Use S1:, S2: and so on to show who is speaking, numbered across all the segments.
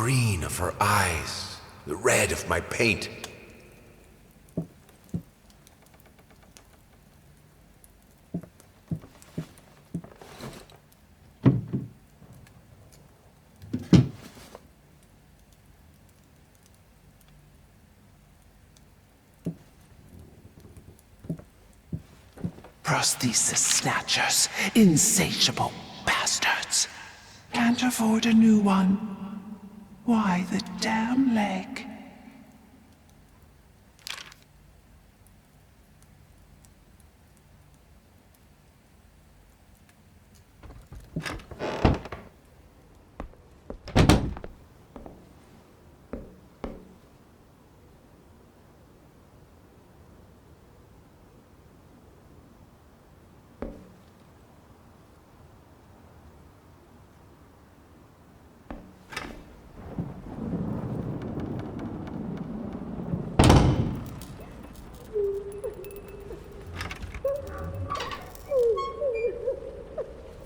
S1: green of her eyes, the red of my paint.
S2: Prosthesis snatchers, insatiable bastards. Can't afford a new one. Why the damn leg?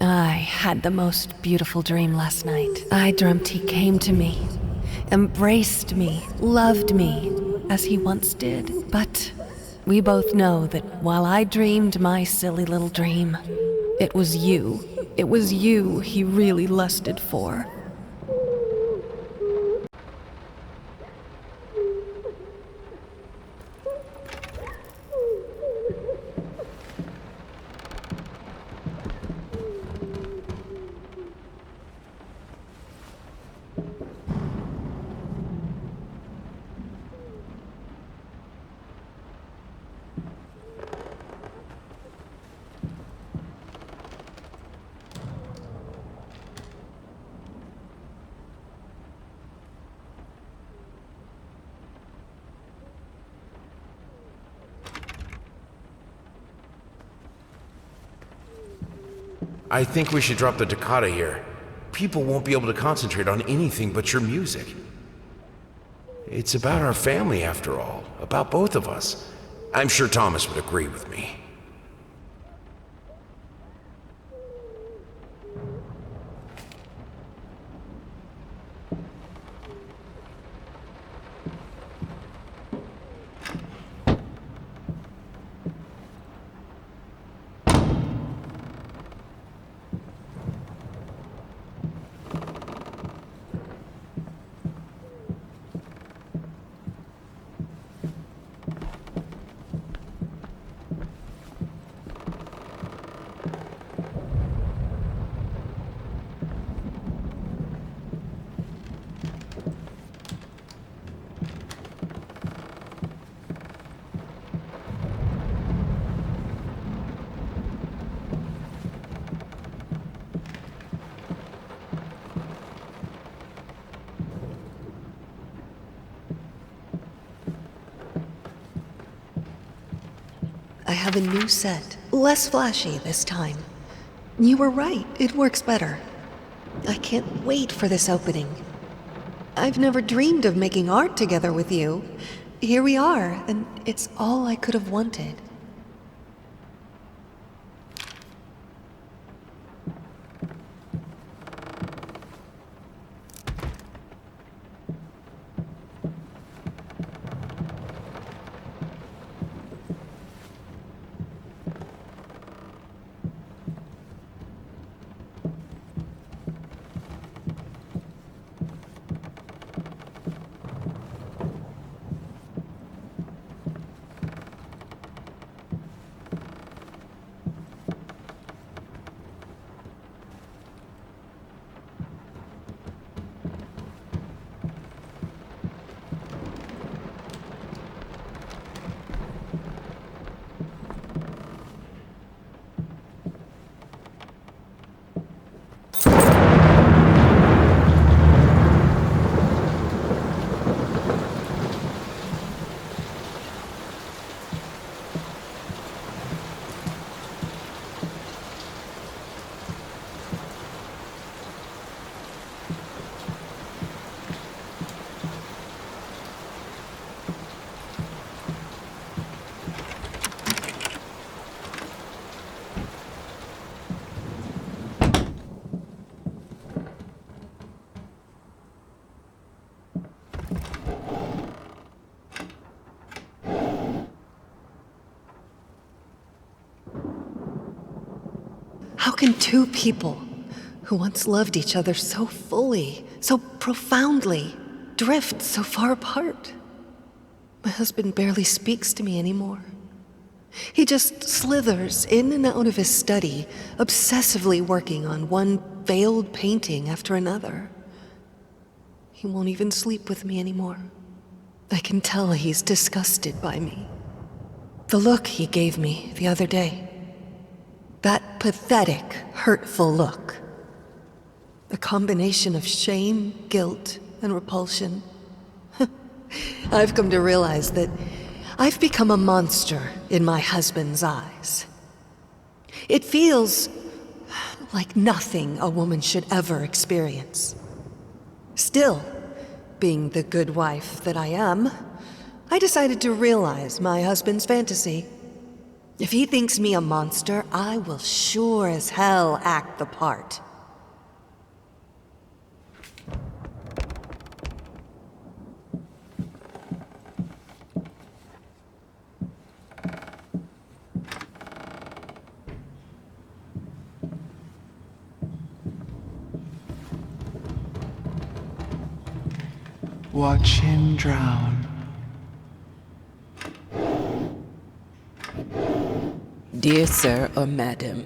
S3: I had the most beautiful dream last night. I dreamt he came to me, embraced me, loved me, as he once did. But we both know that while I dreamed my silly little dream, it was you. It was you he really lusted for.
S1: I think we should drop the toccata here. People won't be able to concentrate on anything but your music. It's about our family, after all. About both of us. I'm sure Thomas would agree with me.
S3: I have a new set. Less flashy this time. You were right, it works better. I can't wait for this opening. I've never dreamed of making art together with you. Here we are, and it's all I could have wanted. can two people who once loved each other so fully, so profoundly, drift so far apart? My husband barely speaks to me anymore. He just slithers in and out of his study, obsessively working on one failed painting after another. He won't even sleep with me anymore. I can tell he's disgusted by me. The look he gave me the other day. That pathetic, hurtful look. A combination of shame, guilt, and repulsion. I've come to realize that I've become a monster in my husband's eyes. It feels like nothing a woman should ever experience. Still, being the good wife that I am, I decided to realize my husband's fantasy. If he thinks me a monster, I will sure as hell act the part.
S2: Watch him drown.
S4: Dear sir or madam,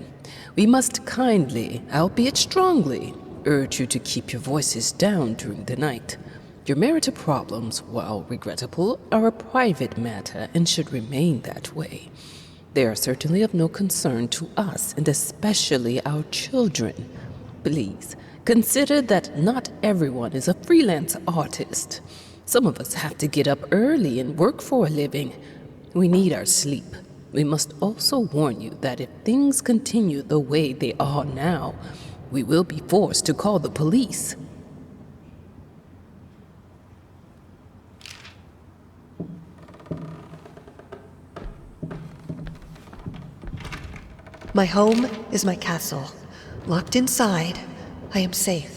S4: we must kindly, albeit strongly, urge you to keep your voices down during the night. Your marital problems, while regrettable, are a private matter and should remain that way. They are certainly of no concern to us, and especially our children. Please, consider that not everyone is a freelance artist. Some of us have to get up early and work for a living. We need our sleep. We must also warn you that if things continue the way they are now, we will be forced to call the police.
S3: My home is my castle. Locked inside, I am safe.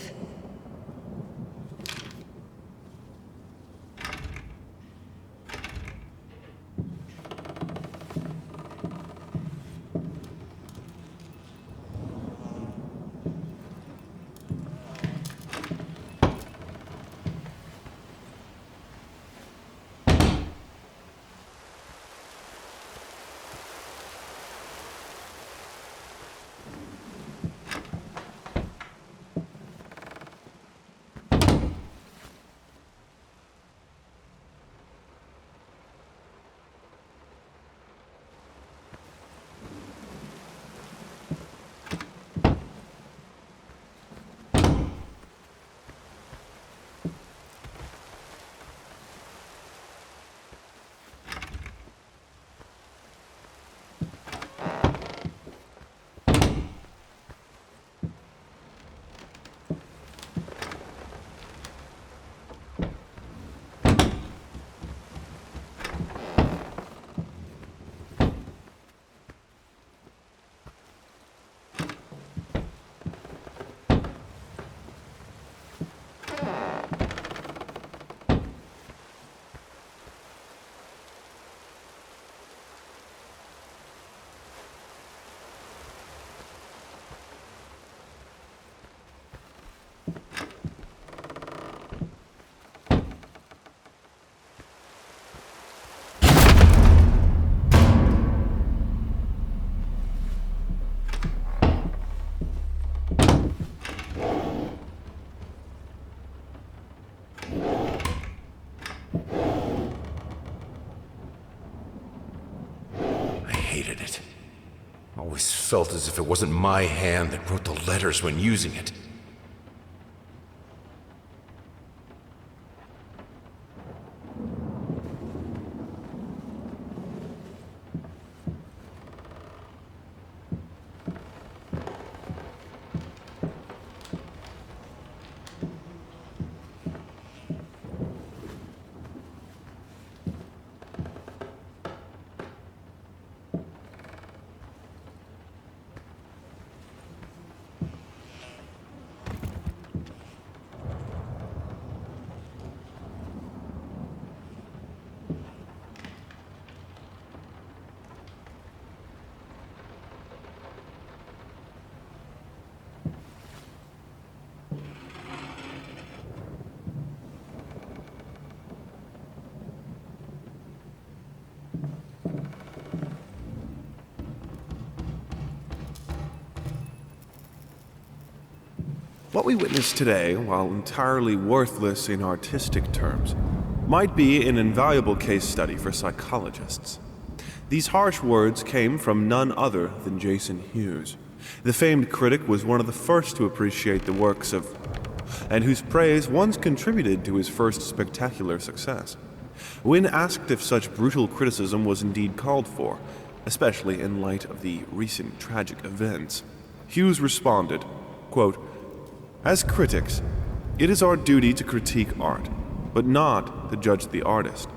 S1: Hated it. Always felt as if it wasn't my hand that wrote the letters when using it.
S5: What we witness today, while entirely worthless in artistic terms, might be an invaluable case study for psychologists. These harsh words came from none other than Jason Hughes. The famed critic was one of the first to appreciate the works of, and whose praise once contributed to his first spectacular success. When asked if such brutal criticism was indeed called for, especially in light of the recent tragic events, Hughes responded, quote, "As critics, it is our duty to critique art, but not to judge the artist.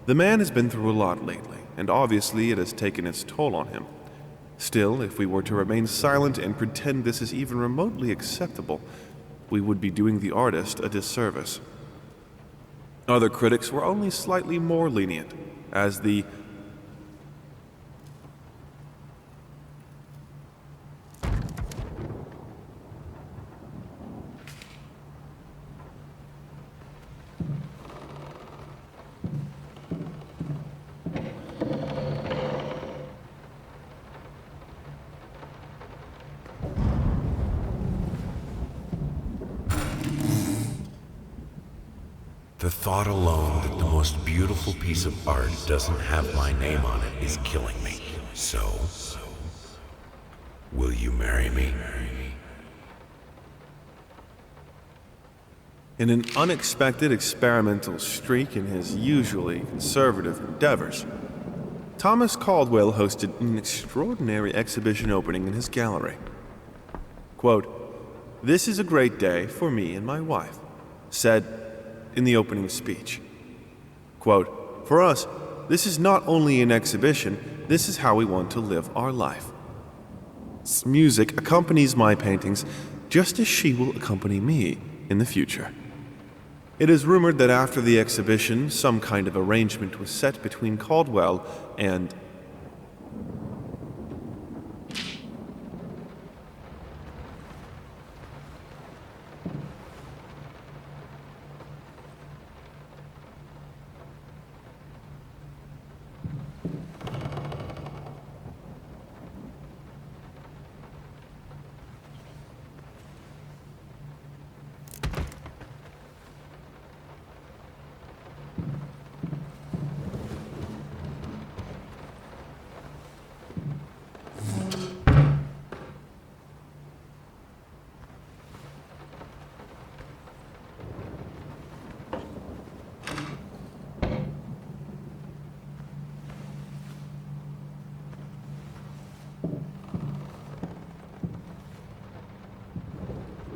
S5: The man has been through a lot lately, and obviously it has taken its toll on him. Still, if we were to remain silent and pretend this is even remotely acceptable, we would be doing the artist a disservice." Other critics were only slightly more lenient, as the
S1: The thought alone that the most beautiful piece of art doesn't have my name on it is killing me. So, will you marry me?
S5: In an unexpected experimental streak in his usually conservative endeavors, Thomas Caldwell hosted an extraordinary exhibition opening in his gallery. Quote, "This is a great day for me and my wife," said in the opening speech. Quote, "For us, this is not only an exhibition, this is how we want to live our life. Music accompanies my paintings just as she will accompany me in the future." It is rumored that after the exhibition, some kind of arrangement was set between Caldwell and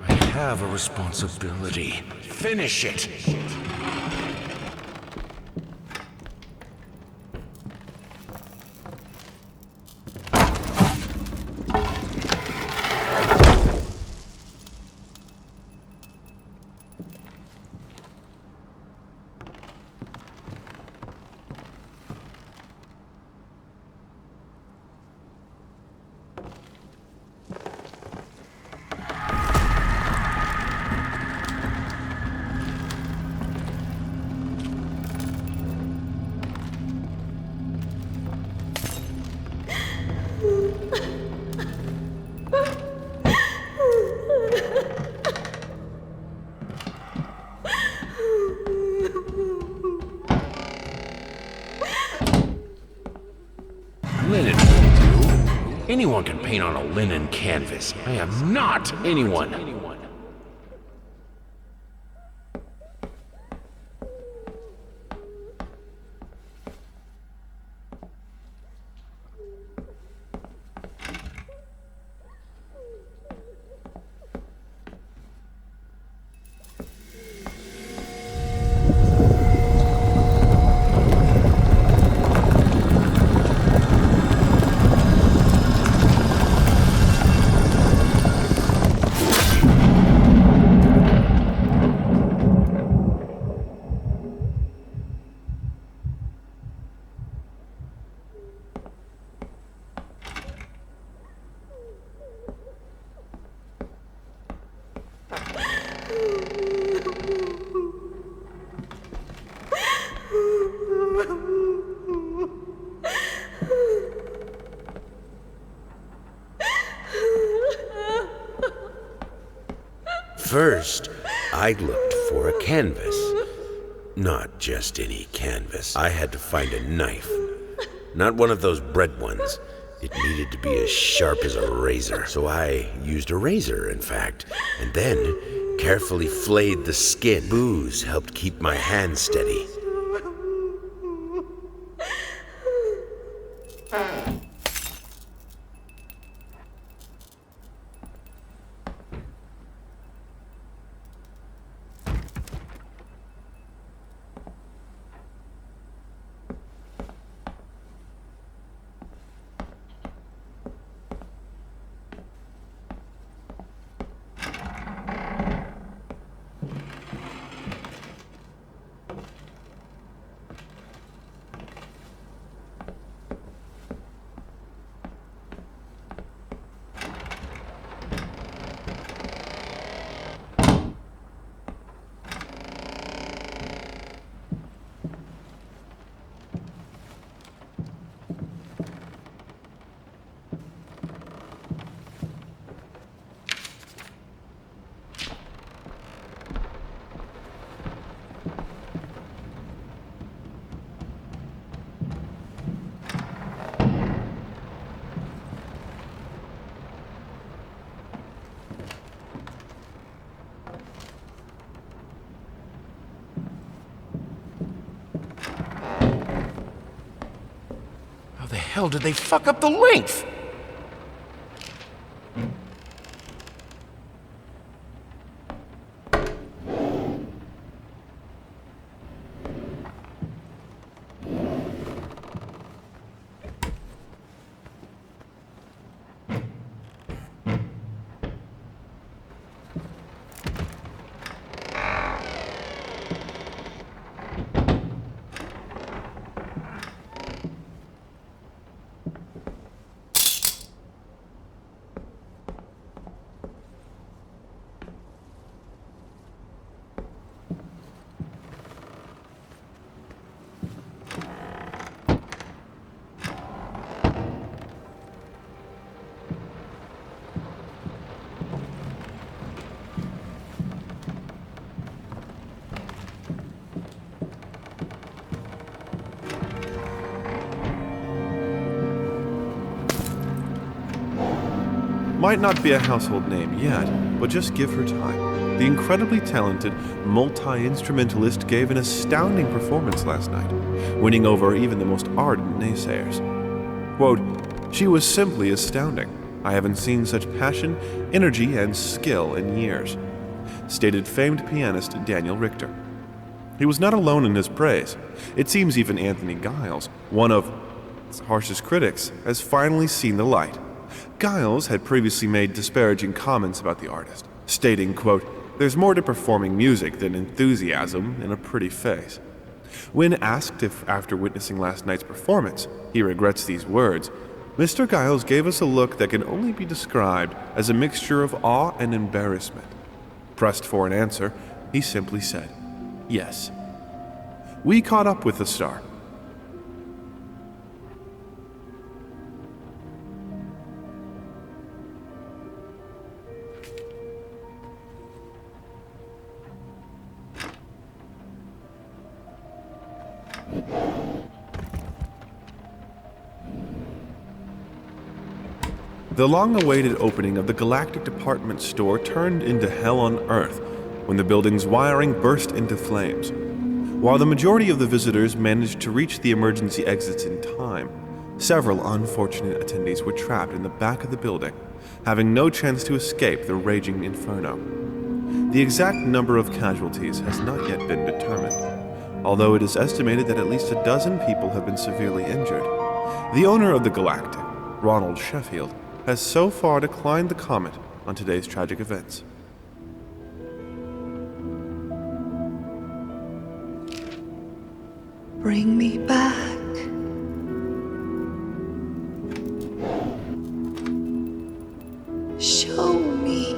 S1: I have a responsibility. Finish it! Linen will do. Anyone can paint on a linen canvas. I am not anyone. First, I looked for a canvas. Not just any canvas. I had to find a knife. Not one of those bread ones. It needed to be as sharp as a razor. So I used a razor, in fact, and then carefully flayed the skin. Booze helped keep my hand steady.
S2: How the hell did they fuck up the length?
S5: Might not be a household name yet, but just give her time. The incredibly talented multi-instrumentalist gave an astounding performance last night, winning over even the most ardent naysayers. Quote, "She was simply astounding. I haven't seen such passion, energy, and skill in years," stated famed pianist Daniel Richter. He was not alone in his praise. It seems even Anthony Giles, one of its harshest critics, has finally seen the light. Giles had previously made disparaging comments about the artist, stating, quote, "There's more to performing music than enthusiasm in a pretty face." When asked if, after witnessing last night's performance, he regrets these words, Mr. Giles gave us a look that can only be described as a mixture of awe and embarrassment. Pressed for an answer, he simply said, "Yes." We caught up with the star. The long-awaited opening of the Galactic Department Store turned into hell on Earth when the building's wiring burst into flames. While the majority of the visitors managed to reach the emergency exits in time, several unfortunate attendees were trapped in the back of the building, having no chance to escape the raging inferno. The exact number of casualties has not yet been determined, although it is estimated that at least a dozen people have been severely injured. The owner of the Galactic, Ronald Sheffield, has so far declined the comment on today's tragic events.
S6: Bring me back. Show me.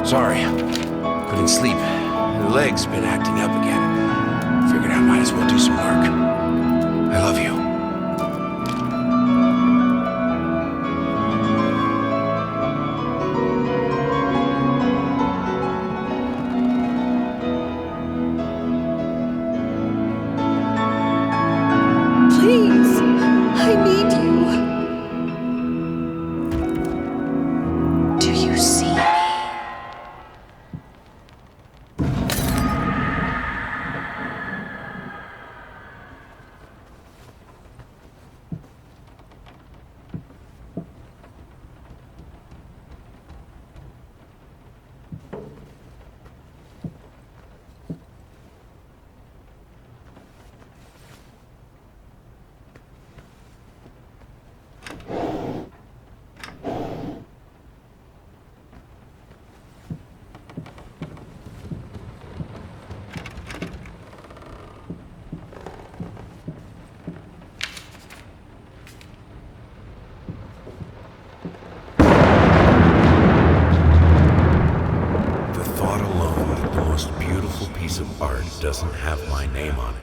S1: Sorry. Couldn't couldn't sleep. The leg's been acting up again. Figured I might as well do some work. I love you.
S6: Please, I need you. Do you see me?
S1: Of art doesn't have my name on it.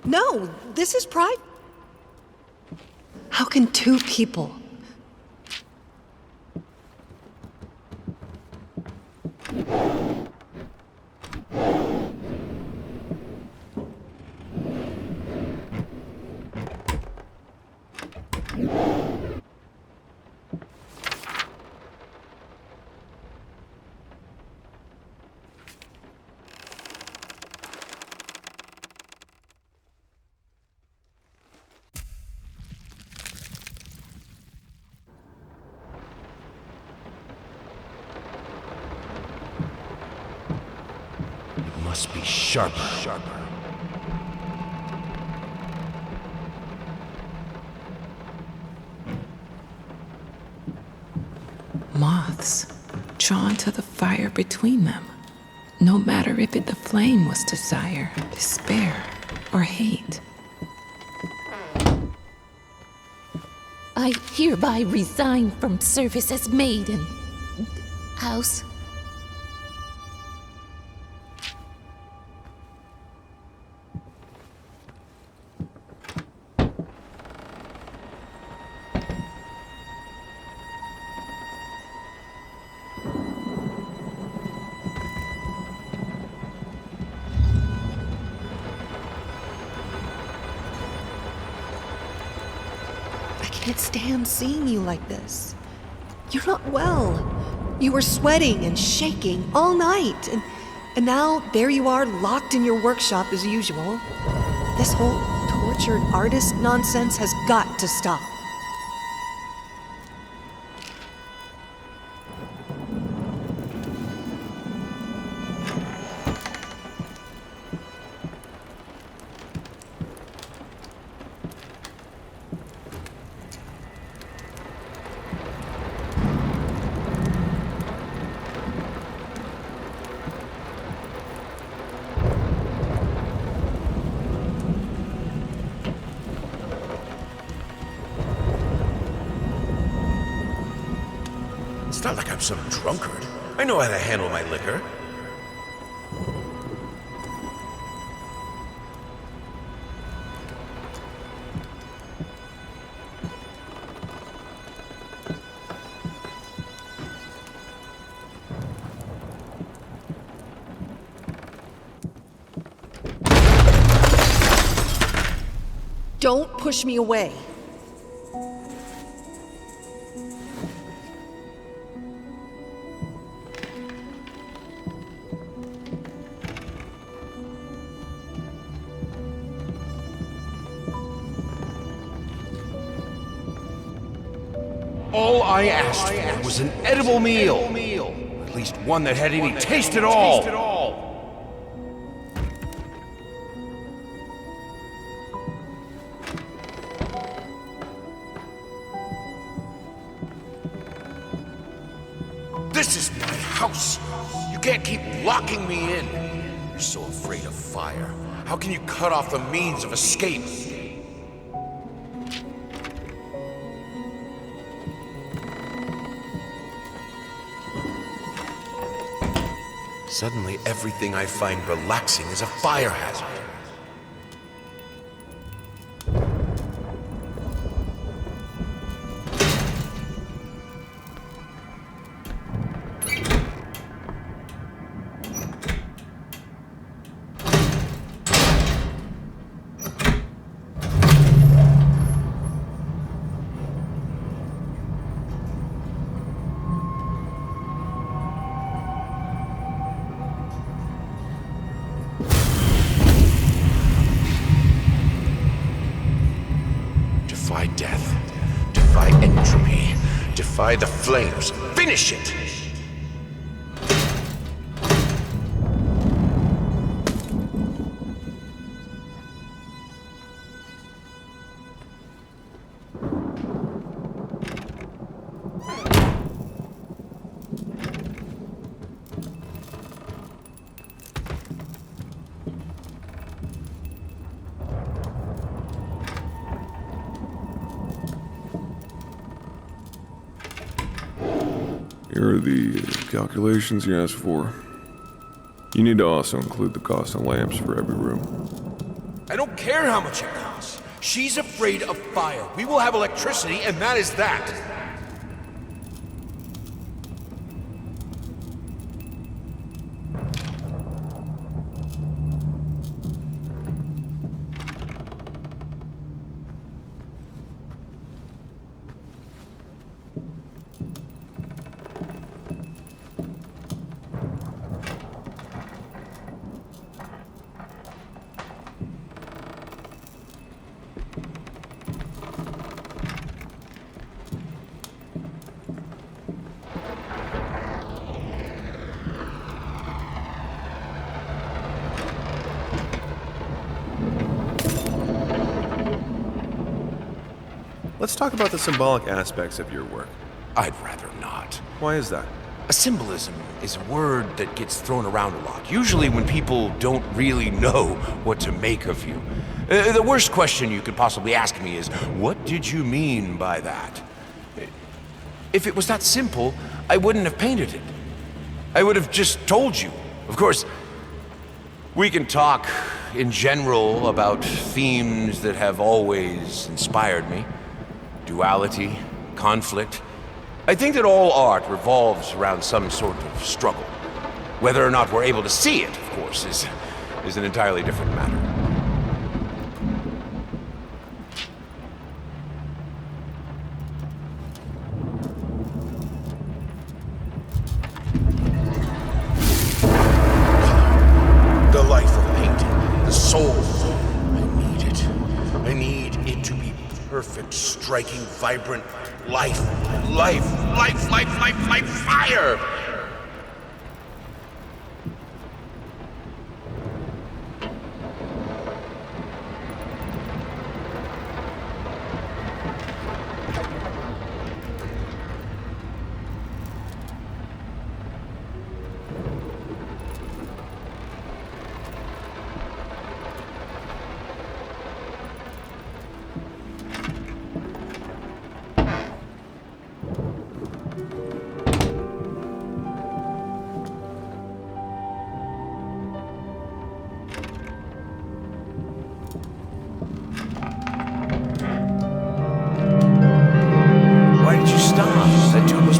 S6: No, this is private. How can two people?
S1: Must be sharper.
S4: Moths, drawn to the fire between them, no matter if the flame was desire, despair, or hate.
S7: I hereby resign from service as maid in house.
S6: I can't stand seeing you like this. You're not well. You were sweating and shaking all night, and now there you are locked in your workshop as usual. This whole tortured artist nonsense has got to stop.
S1: It's not like I'm some drunkard. I know how to handle my liquor.
S6: Don't push me away.
S2: All I asked for was an edible meal. At least one that had any taste at all. This is my house. You can't keep locking me in. You're so afraid of fire. How can you cut off the means of escape? Suddenly, everything I find relaxing is a fire hazard. Defy death. Defy entropy. Defy the flames. Finish it!
S5: Here are the calculations you asked for. You need to also include the cost of lamps for every room.
S2: I don't care how much it costs. She's afraid of fire. We will have electricity, and that is that.
S5: Let's talk about the symbolic aspects of your work.
S2: I'd rather not.
S5: Why is that?
S2: A symbolism is a word that gets thrown around a lot, usually when people don't really know what to make of you. The worst question you could possibly ask me is, what did you mean by that? If it was that simple, I wouldn't have painted it. I would have just told you. Of course, we can talk in general about themes that have always inspired me. Duality, conflict. I think that all art revolves around some sort of struggle. Whether or not we're able to see it, of course, is an entirely different matter. The life of painting, the soul. I need it. I need it to be perfect, striking, vibrant life, fire!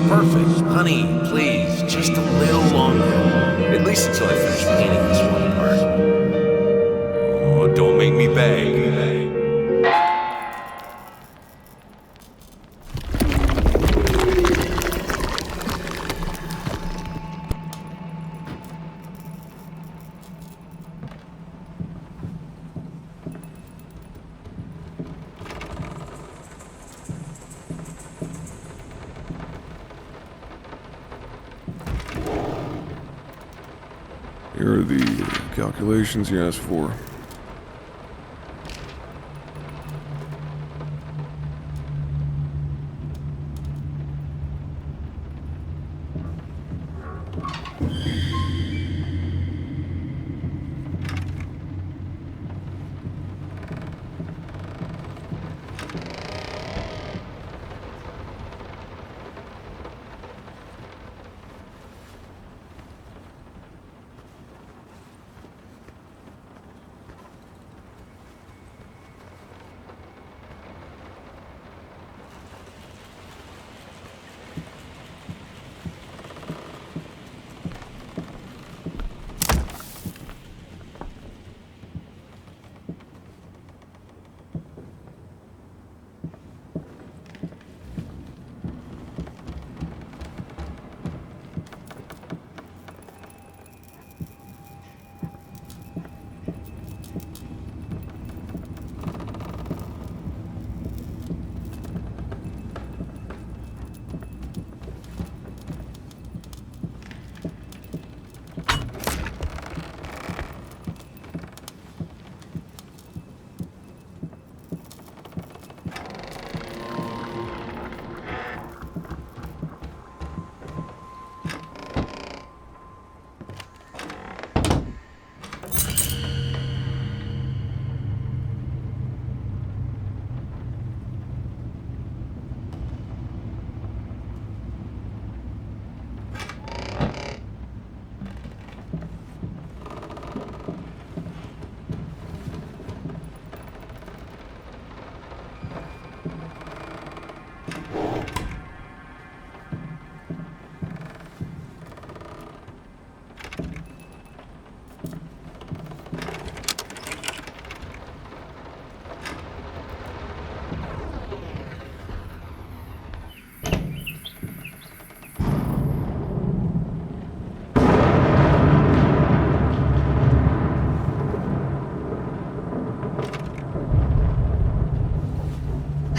S2: Perfect. Honey, please, just a little longer. At least until I finish painting this one part. Oh, don't make me beg.
S5: Here are the calculations you asked for.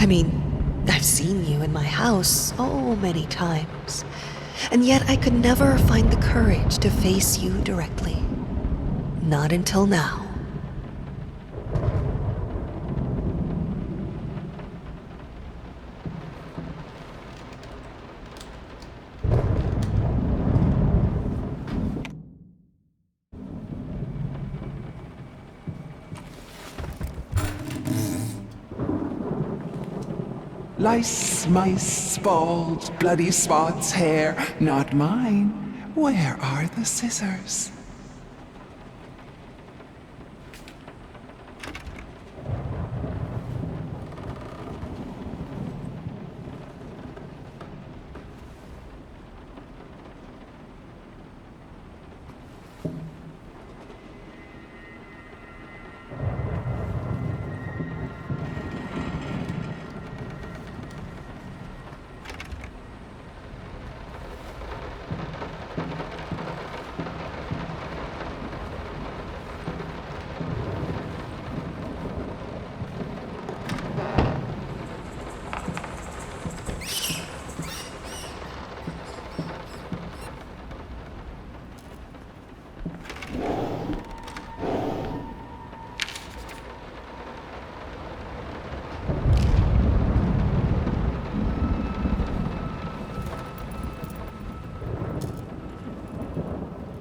S6: I mean, I've seen you in my house so many times, and yet I could never find the courage to face you directly. Not until now.
S8: Lice, mice, bald, bloody spots, hair, not mine. Where are the scissors?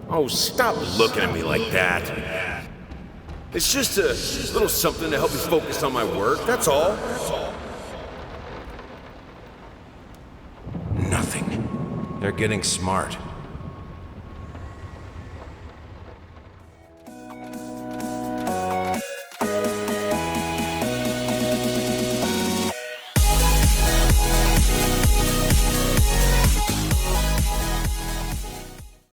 S1: Oh, stop looking at me like that. It's just a little something to help me focus on my work, that's all.
S2: Nothing.
S1: They're getting smart.